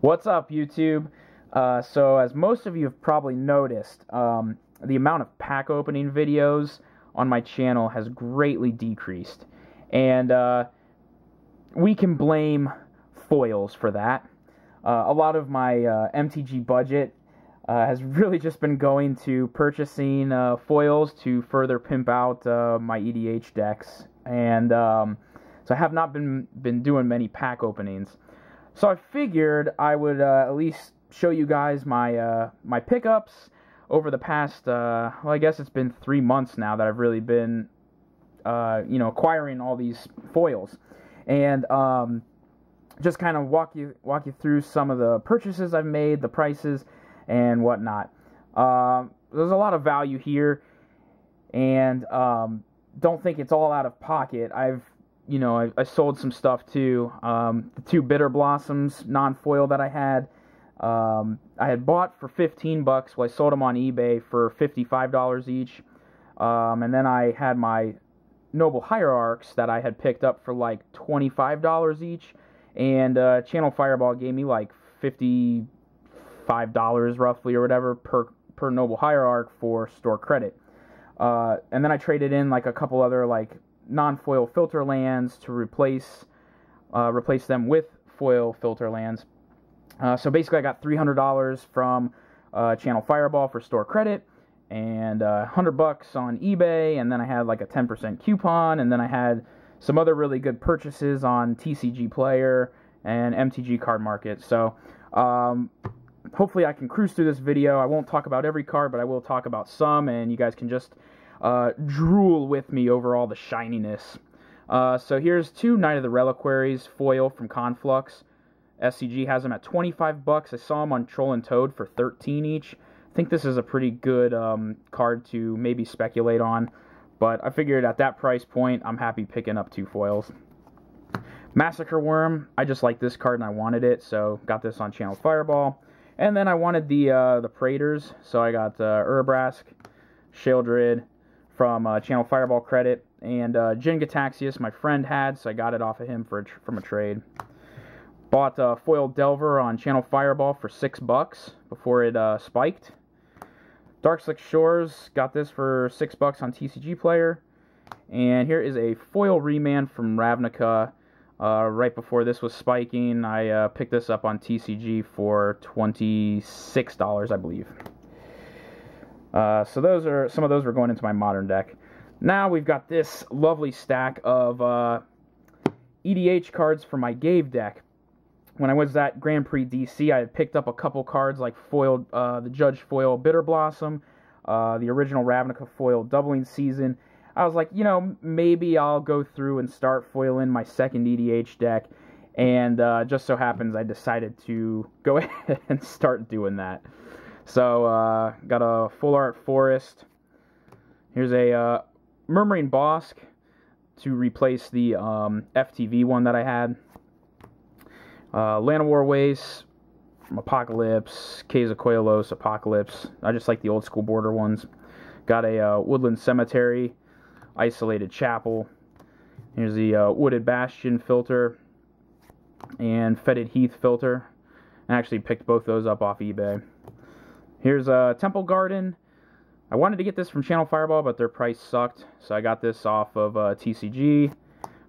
What's up, YouTube? So as most of you have probably noticed, the amount of pack opening videos on my channel has greatly decreased. And we can blame foils for that. A lot of my MTG budget has really just been going to purchasing foils to further pimp out my EDH decks. And so I have not been doing many pack openings. So I figured I would at least show you guys my my pickups over the past, well, I guess it's been 3 months now that I've really been, acquiring all these foils, and just kind of walk you through some of the purchases I've made, the prices, and whatnot. There's a lot of value here, and don't think it's all out of pocket. I sold some stuff too. The 2 Bitter Blossoms non-foil that I had bought for $15. Well, I sold them on eBay for $55 each. And then I had my Noble Hierarchs that I had picked up for like $25 each. And Channel Fireball gave me like $55 roughly or whatever per Noble Hierarch for store credit. And then I traded in like a couple other like non-foil filter lands to replace them with foil filter lands. So basically I got $300 from Channel Fireball for store credit, and $100 on eBay, and then I had like a 10% coupon, and then I had some other really good purchases on TCG Player and MTG Card Market. So hopefully I can cruise through this video. I won't talk about every card, but I will talk about some, and you guys can just drool with me over all the shininess. So here's 2 Knight of the Reliquaries foil from Conflux. SCG has them at $25. I saw them on Troll and Toad for $13 each. I think this is a pretty good card to maybe speculate on, but I figured at that price point, I'm happy picking up 2 foils. Massacre Worm, I just like this card and I wanted it, so got this on Channel Fireball. And then I wanted the Praetors, so I got Urabrask, Sheoldred from Channel Fireball credit, and Jin Gataxius my friend had, so I got it off of him from a trade. Bought Foil Delver on Channel Fireball for $6 before it spiked. Darkslick Shores, got this for $6 on TCG Player. And here is a Foil Remand from Ravnica. Right before this was spiking, I picked this up on TCG for $26, I believe. So some of those were going into my modern deck. Now we've got this lovely stack of EDH cards for my Ghave deck. When I was at Grand Prix DC, I had picked up a couple cards like the Judge Foil Bitter Blossom, the original Ravnica Foil Doubling Season. I was like, maybe I'll go through and start foiling my second EDH deck, and just so happens I decided to go ahead and start doing that. So, got a Full Art Forest. Here's a Murmuring Bosk to replace the FTV one that I had. Llanowar Waste from Apocalypse, Quetzalcoatl, Apocalypse. I just like the old school border ones. Got a Woodland Cemetery, Isolated Chapel. Here's the Wooded Bastion filter and Fetid Heath filter. I actually picked both those up off eBay. Here's a Temple Garden. I wanted to get this from Channel Fireball, but their price sucked, so I got this off of TCG.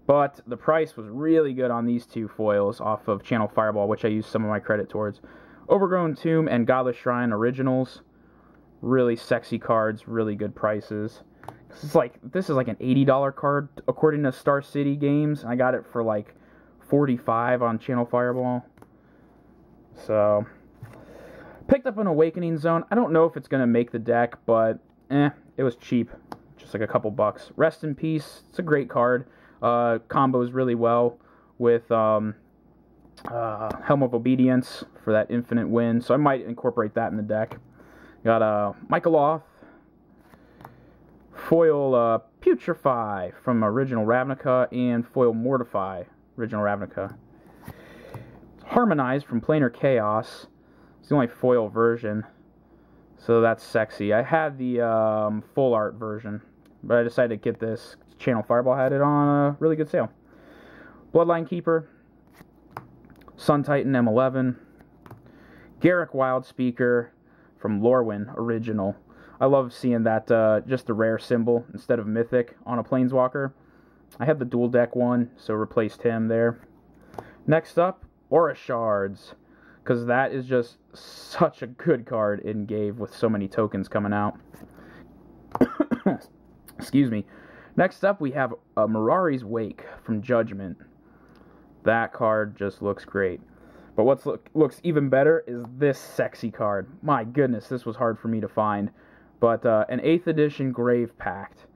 But the price was really good on these 2 foils off of Channel Fireball, which I used some of my credit towards. Overgrown Tomb and Godless Shrine Originals. Really sexy cards, really good prices. This is like an $80 card according to Star City Games. I got it for like $45 on Channel Fireball. So, picked up an Awakening Zone. I don't know if it's going to make the deck, but it was cheap. Just like a couple bucks. Rest in Peace. It's a great card. Combos really well with Helm of Obedience for that infinite win, so I might incorporate that in the deck. Got Michaeloth, Foil Putrefy from original Ravnica, and Foil Mortify, original Ravnica. Harmonize from Planar Chaos. It's the only foil version, so that's sexy. I had the full art version, but I decided to get this. Channel Fireball had it on a really good sale. Bloodline Keeper, Sun Titan M11, Garrick Wildspeaker from Lorwyn original. I love seeing that, just the rare symbol instead of mythic on a Planeswalker. I had the dual deck one, so replaced him there. Next up, Aura Shards, because that is just such a good card in Ghave with so many tokens coming out. Excuse me. Next up, we have Mirari's Wake from Judgment. That card just looks great. But what looks even better is this sexy card. My goodness, this was hard for me to find. But an 8th edition Guildpact.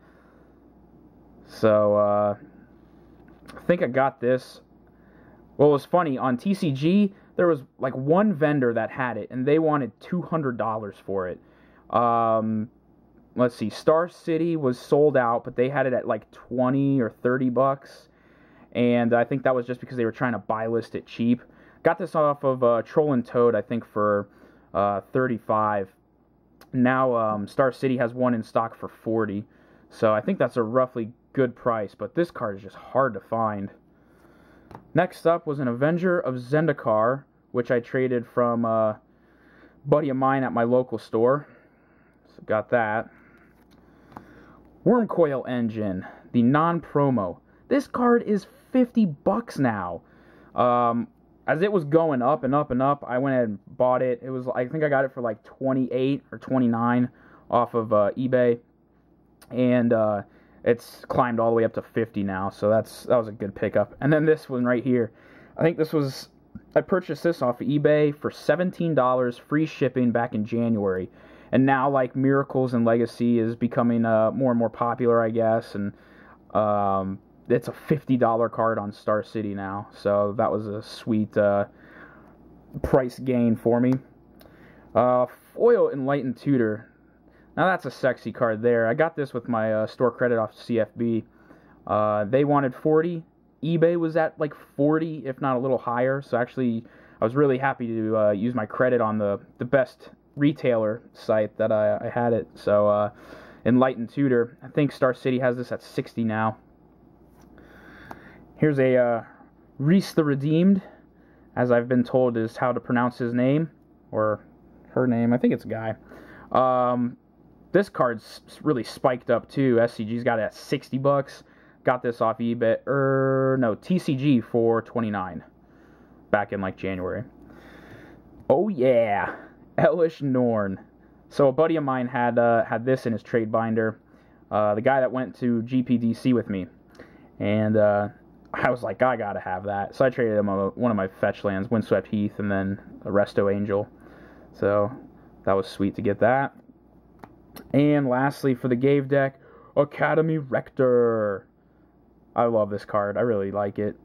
So, I think I got this. Well, it was funny. On TCG, there was like one vendor that had it, and they wanted $200 for it. Let's see. Star City was sold out, but they had it at like 20 or 30 bucks. And I think that was just because they were trying to buy list it cheap. Got this off of Troll and Toad, I think, for 35. Now Star City has one in stock for 40. So I think that's a roughly good price, but this card is just hard to find. Next up was an Avenger of Zendikar, which I traded from a buddy of mine at my local store. So got that. Wormcoil Engine, the non-promo. This card is 50 bucks now. As it was going up and up and up, I went ahead and bought it. It was, I think I got it for like 28 or 29 off of eBay, and it's climbed all the way up to 50 now. So that was a good pickup. And then this one right here, I purchased this off of eBay for $17, free shipping back in January. And now, like, Miracles and Legacy is becoming more and more popular, I guess, and it's a $50 card on Star City now, so that was a sweet price gain for me. Foil Enlightened Tutor. Now that's a sexy card there. I got this with my store credit off CFB. They wanted 40. eBay was at like 40, if not a little higher, so actually I was really happy to use my credit on the best retailer site that I had it. So Enlightened Tutor. I think Star City has this at 60 now. Here's a Reese the Redeemed, as I've been told is how to pronounce his name, or her name. I think it's a guy. This card's really spiked up too. SCG's got it at 60 bucks. Got this off eBay, TCG for 29 back in like January. Oh yeah, Elish Norn. So a buddy of mine had this in his trade binder. The guy that went to GPDC with me, and I was like, I gotta have that. So I traded him one of my fetch lands, Windswept Heath, and then a Resto Angel. So that was sweet to get that. And lastly, for the Ghave deck, Academy Rector. I love this card. I really like it.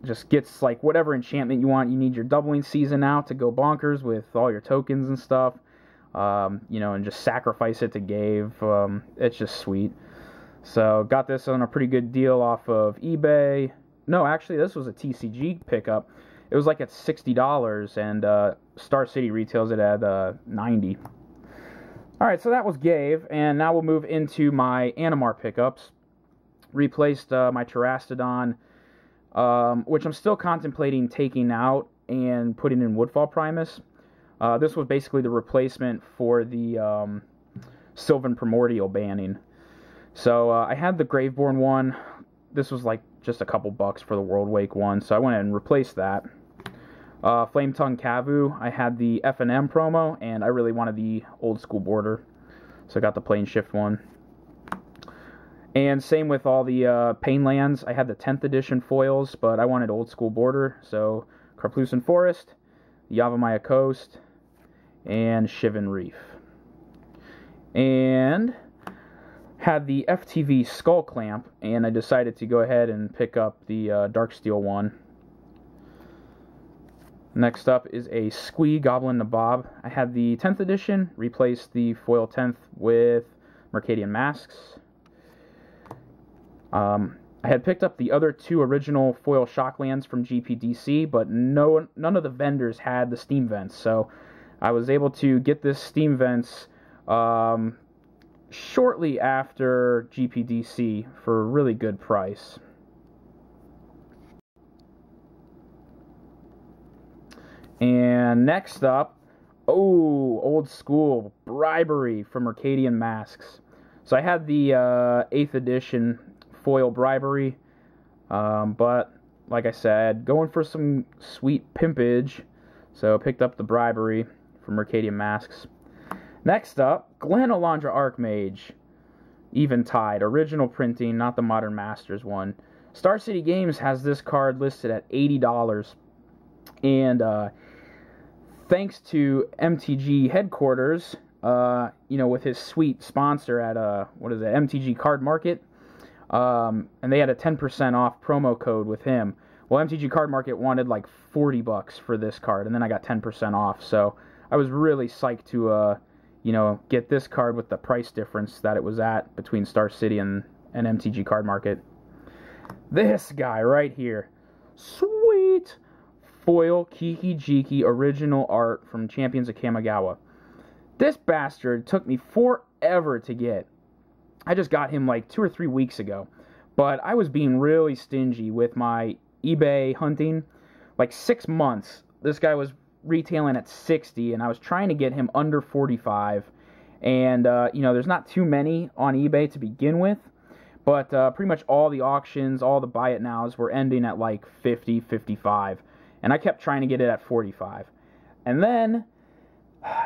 Just gets like whatever enchantment you want. You need your doubling season out to go bonkers with all your tokens and stuff. And just sacrifice it to Ghave. It's just sweet. So got this on a pretty good deal off of eBay. No, actually, this was a TCG pickup. It was like at $60, and Star City retails it at $90. Alright, so that was Ghave, and now we'll move into my Animar pickups. Replaced my Terastodon, which I'm still contemplating taking out and putting in Woodfall Primus. This was basically the replacement for the Sylvan Primordial banning. So I had the Graveborn one. This was like just a couple bucks for the World Wake one, so I went ahead and replaced that. Flametongue Kavu, I had the F&M promo, and I really wanted the old school border, so I got the Plane Shift one. And same with all the Pain lands. I had the 10th edition foils, but I wanted old school border, so Karplusan Forest, Yavimaya Coast, and Shivan Reef. And had the FTV Skull Clamp, and I decided to go ahead and pick up the Darksteel one. Next up is a Squee Goblin Nabob. I had the 10th edition, replaced the foil 10th with Mercadian Masks. I had picked up the other two original foil Shocklands from GPDC, but none of the vendors had the Steam Vents, so I was able to get this Steam Vents shortly after GPDC for a really good price. And next up, Oh, old school bribery from Mercadian Masks. So I had the 8th edition foil bribery, but like I said, going for some sweet pimpage, so I picked up the bribery from Mercadian Masks. Next up, Glen Alondra Archmage, Eventide, original printing, not the Modern Masters one. Star City Games has this card listed at $80, and thanks to MTG headquarters, with his sweet sponsor at MTG Card Market, and they had a 10% off promo code with him. Well, MTG Card Market wanted like $40 for this card, and then I got 10% off. So I was really psyched to, get this card with the price difference that it was at between Star City and MTG Card Market. This guy right here, sweet foil Kiki Jiki original art from Champions of Kamigawa. This bastard took me forever to get. I just got him like 2 or 3 weeks ago, but I was being really stingy with my eBay hunting. Like 6 months, this guy was retailing at 60, and I was trying to get him under 45. And there's not too many on eBay to begin with, but pretty much all the auctions, all the buy it nows were ending at like 50, 55, and I kept trying to get it at 45. And then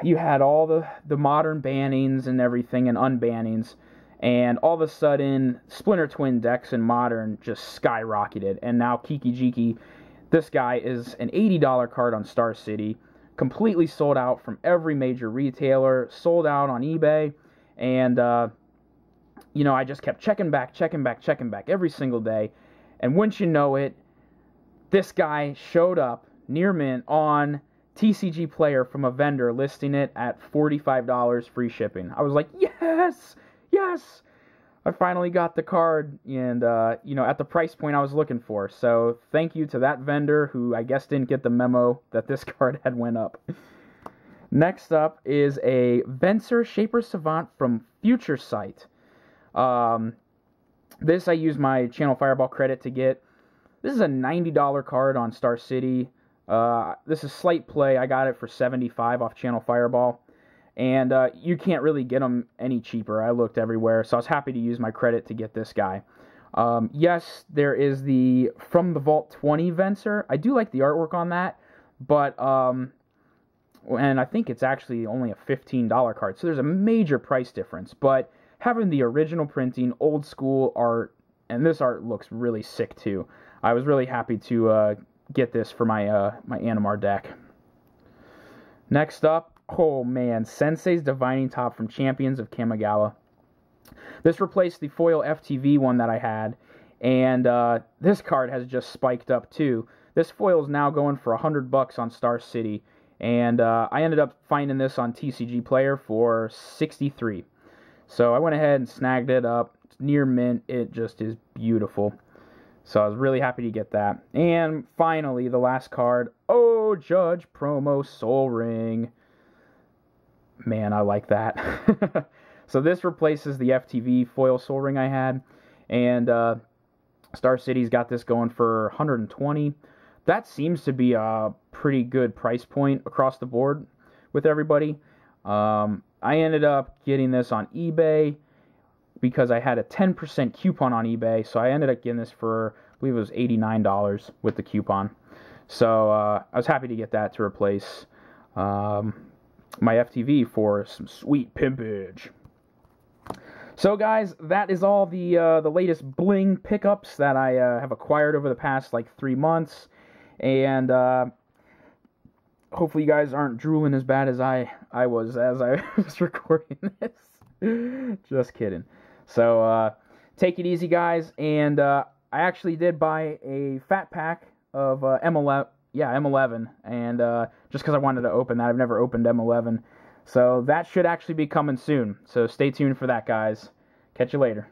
you had all the modern bannings and everything and unbannings. And all of a sudden, Splinter Twin decks in Modern just skyrocketed. And now Kiki Jiki, this guy is an $80 card on Star City. Completely sold out from every major retailer. Sold out on eBay. And, I just kept checking back every single day. And wouldn't you know it, this guy showed up near mint on TCG Player from a vendor listing it at $45 free shipping. I was like, yes! Yes! I finally got the card, and, at the price point I was looking for. So, thank you to that vendor who I guess didn't get the memo that this card had went up. Next up is a Venser Shaper Savant from Future Sight. This I used my Channel Fireball credit to get. This is a $90 card on Star City. This is slight play. I got it for $75 off Channel Fireball. And you can't really get them any cheaper. I looked everywhere, so I was happy to use my credit to get this guy. Yes, there is the From the Vault 20 Venser. I do like the artwork on that, but and I think it's actually only a $15 card, so there's a major price difference. But having the original printing, old school art, and this art looks really sick too. I was really happy to get this for my my Animar deck. Next up, oh man, Sensei's Divining Top from Champions of Kamigawa. This replaced the foil FTV one that I had, and this card has just spiked up too. This foil is now going for $100 on Star City, and I ended up finding this on TCG Player for $63. So I went ahead and snagged it up. It's near mint. It just is beautiful. So I was really happy to get that. And finally, the last card. Oh, Judge Promo Soul Ring. Man, I like that. So this replaces the FTV foil Soul Ring I had. And Star City's got this going for $120. That seems to be a pretty good price point across the board with everybody. I ended up getting this on eBay because I had a 10% coupon on eBay. So I ended up getting this for, I believe it was $89 with the coupon. So I was happy to get that to replace my FTV for some sweet pimpage. So guys, that is all the latest bling pickups that I have acquired over the past like 3 months. And hopefully you guys aren't drooling as bad as I was as I was recording this. Just kidding. So take it easy, guys. And I actually did buy a fat pack of M11. Yeah, M11. And just because I wanted to open that, I've never opened M11. So that should actually be coming soon. So stay tuned for that, guys. Catch you later.